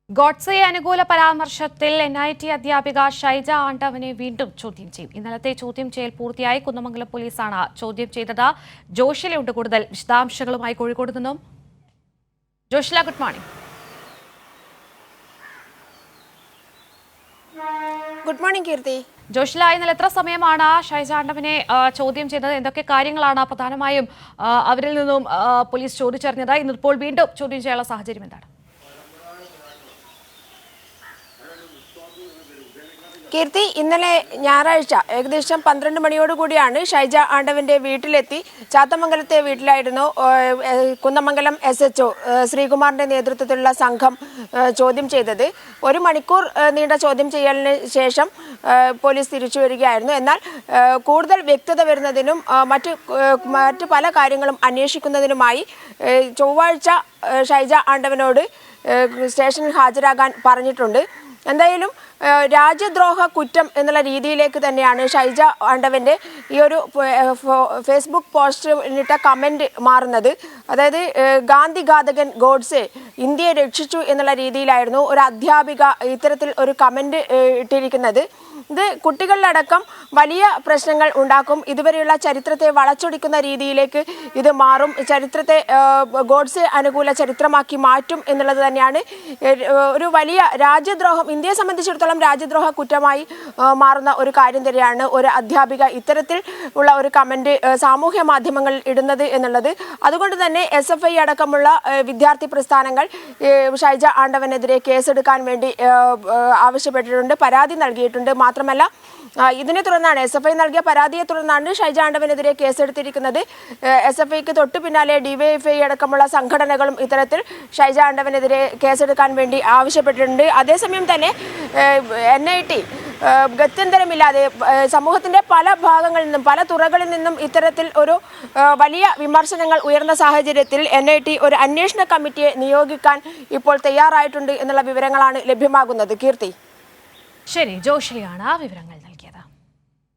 ഗോഡ്സെ അനുകൂല പരാമർശത്തിൽ NIT അധ്യാപിക ഷൈജ ആണ്ടവനെ വീണ്ടും ചോദ്യം ചെയ്യും. ഇന്നലത്തെ ചോദ്യം ചെയ്യൽ പൂർത്തിയായി. കുന്നമംഗലം പോലീസാണ് ചോദ്യം ചെയ്തത്. ജോഷിലുണ്ട് കൂടുതൽ വിശദാംശങ്ങളുമായി കോഴിക്കോട് നിന്നും. Joshila, good morning. Good morning Keerthi. Joshila, ഇന്നലെ എത്ര സമയമാണ് ഷൈജ ആണ്ടവനെ ചോദ്യം ചെയ്തത്? എന്തൊക്കെ കാര്യങ്ങളാണ് പ്രധാനമായും അവരിൽ നിന്നും പോലീസ് ചോദിച്ചറിഞ്ഞത്? ഇന്നിപ്പോൾ വീണ്ടും ചോദ്യം ചെയ്യാനുള്ള സാഹചര്യം എന്താണ്? കീർത്തി, ഇന്നലെ ഞായറാഴ്ച ഏകദേശം 12 മണിയോടുകൂടിയാണ് ഷൈജ ആണ്ടവന്റെ വീട്ടിലെത്തി. ചാത്തമംഗലത്തെ വീട്ടിലായിരുന്നു കുന്നമംഗലം SHO ശ്രീകുമാറിന്റെ നേതൃത്വത്തിലുള്ള സംഘം ചോദ്യം ചെയ്തത്. 1 മണിക്കൂർ നീണ്ട ചോദ്യം ചെയ്യലിന് ശേഷം പോലീസ് തിരിച്ചു വരികയായിരുന്നു. എന്നാൽ കൂടുതൽ വ്യക്തത വരുന്നതിനും മറ്റ് പല കാര്യങ്ങളും അന്വേഷിക്കുന്നതിനുമായി ചൊവ്വാഴ്ച ഷൈജ ആണ്ടവനോട് സ്റ്റേഷനിൽ ഹാജരാകാൻ പറഞ്ഞിട്ടുണ്ട്. എന്തായാലും രാജ്യദ്രോഹ കുറ്റം എന്നുള്ള രീതിയിലേക്ക് തന്നെയാണ് ഷൈജ ആണ്ടവന്റെ ഈ ഒരു ഫേസ്ബുക്ക് പോസ്റ്റിലിട്ട കമന്റ് മാറുന്നത്. അതായത് ഗാന്ധി ഘാതകൻ ഗോഡ്സെ ഇന്ത്യയെ രക്ഷിച്ചു എന്നുള്ള രീതിയിലായിരുന്നു ഒരു അധ്യാപിക ഇത്തരത്തിൽ ഒരു കമന്റ് ഇട്ടിരിക്കുന്നത്. ഇത് കുട്ടികളിലടക്കം വലിയ പ്രശ്നങ്ങൾ ഉണ്ടാക്കും. ഇതുവരെയുള്ള ചരിത്രത്തെ വളച്ചൊടിക്കുന്ന രീതിയിലേക്ക് ഇത് മാറും. ചരിത്രത്തെ ഗോഡ്സെ അനുകൂല ചരിത്രമാക്കി മാറ്റും എന്നുള്ളത് തന്നെയാണ് ഒരു വലിയ രാജ്യദ്രോഹം, ഇന്ത്യയെ സംബന്ധിച്ചിടത്തോളം രാജ്യദ്രോഹ കുറ്റമായി മാറുന്ന ഒരു കാര്യം തന്നെയാണ് ഒരു അധ്യാപിക ഇത്തരത്തിൽ ഉള്ള ഒരു കമന്റ് സാമൂഹ്യ മാധ്യമങ്ങളിൽ ഇടുന്നത് എന്നുള്ളത്. അതുകൊണ്ട് തന്നെ SFI അടക്കമുള്ള വിദ്യാർത്ഥി പ്രസ്ഥാനങ്ങൾ ഷൈജ ആണ്ടവനെതിരെ കേസെടുക്കാൻ വേണ്ടി ആവശ്യപ്പെട്ടിട്ടുണ്ട്, പരാതി നൽകിയിട്ടുണ്ട്. മാത്രമല്ല ഇതിനെ തുടർന്നാണ് SFI നൽകിയ പരാതിയെ തുടർന്നാണ് ഷൈജ ആണ്ടവനെതിരെ കേസെടുത്തിരിക്കുന്നത്. SFIക്ക് തൊട്ടു പിന്നാലെ DYFI അടക്കമുള്ള സംഘടനകളും ഇത്തരത്തിൽ ഷൈജ ആണ്ടവനെതിരെ കേസെടുക്കാൻ വേണ്ടി ആവശ്യപ്പെട്ടിട്ടുണ്ട്. അതേസമയം തന്നെ NIT ഗത്യന്തരമില്ലാതെ സമൂഹത്തിന്റെ പല ഭാഗങ്ങളിൽ നിന്നും പല തുറകളിൽ നിന്നും ഇത്തരത്തിൽ ഒരു വലിയ വിമർശനങ്ങൾ ഉയർന്ന സാഹചര്യത്തിൽ NIT ഒരു അന്വേഷണ കമ്മിറ്റിയെ നിയോഗിക്കാൻ ഇപ്പോൾ തയ്യാറായിട്ടുണ്ട് എന്നുള്ള വിവരങ്ങളാണ് ലഭ്യമാകുന്നത്. കീർത്തി, ശരി, ജോഷിയാണ് വിവരങ്ങൾ നൽകിയത്.